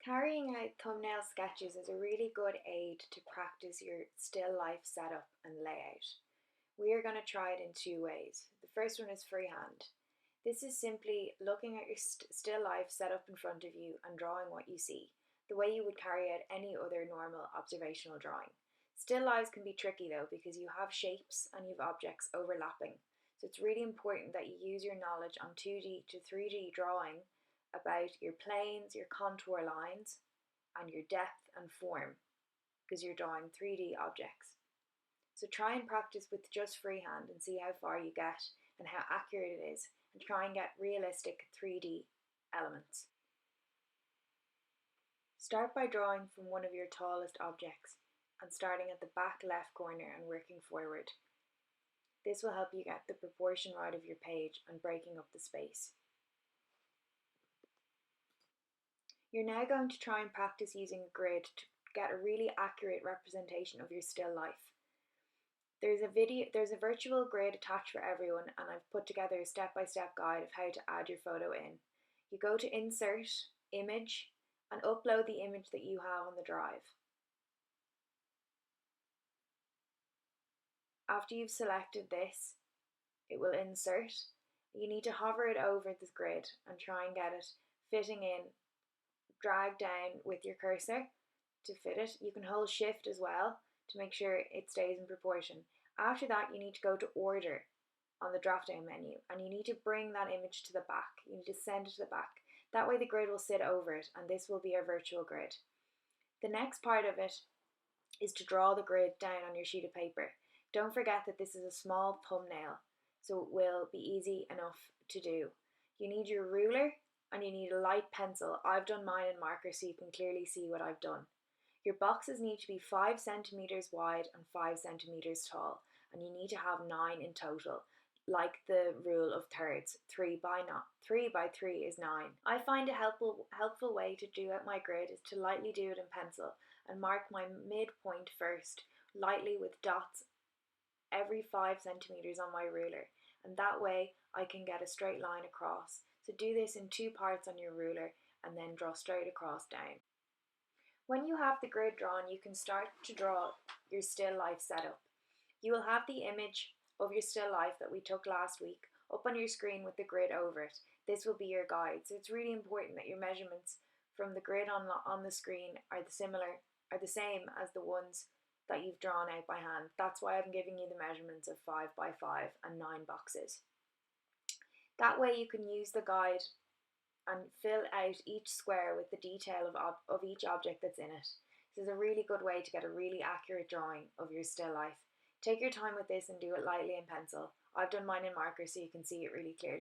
Carrying out thumbnail sketches is a really good aid to practice your still life setup and layout. We are going to try it in two ways. The first one is freehand. This is simply looking at your still life set up in front of you and drawing what you see, the way you would carry out any other normal observational drawing. Still lives can be tricky though because you have shapes and you have objects overlapping. So it's really important that you use your knowledge on 2D to 3D drawing about your planes, your contour lines, and your depth and form because you're drawing 3D objects. So try and practice with just freehand and see how far you get and how accurate it is, and try and get realistic 3D elements. Start by drawing from one of your tallest objects and starting at the back left corner and working forward. This will help you get the proportion right of your page and breaking up the space. You're now going to try and practice using a grid to get a really accurate representation of your still life. There's a virtual grid attached for everyone, and I've put together a step-by-step guide of how to add your photo in. You go to Insert, Image, and upload the image that you have on the drive. After you've selected this, it will insert. You need to hover it over this grid and try and get it fitting in. Drag down with your cursor to fit it. You can hold shift as well to make sure it stays in proportion. After that, you need to go to order on the drop down menu and you need to bring that image to the back. You need to send it to the back. That way the grid will sit over it and this will be our virtual grid. The next part of it is to draw the grid down on your sheet of paper. Don't forget that this is a small thumbnail, so it will be easy enough to do. You need your ruler and you need a light pencil. I've done mine in marker so you can clearly see what I've done. Your boxes need to be 5 centimeters wide and 5 centimeters tall, and you need to have 9 in total, like the rule of thirds. 3 by 3 is 9. I find a helpful way to do out my grid is to lightly do it in pencil and mark my midpoint first, lightly with dots every 5 centimeters on my ruler, and that way I can get a straight line across. So do this in 2 parts on your ruler and then draw straight across down. When you have the grid drawn, you can start to draw your still life setup. You will have the image of your still life that we took last week up on your screen with the grid over it. This will be your guide. So it's really important that your measurements from the grid on the screen are the same as the ones that you've drawn out by hand. That's why I'm giving you the measurements of 5 by 5 and 9 boxes. That way you can use the guide and fill out each square with the detail of each object that's in it. This is a really good way to get a really accurate drawing of your still life. Take your time with this and do it lightly in pencil. I've done mine in marker so you can see it really clearly.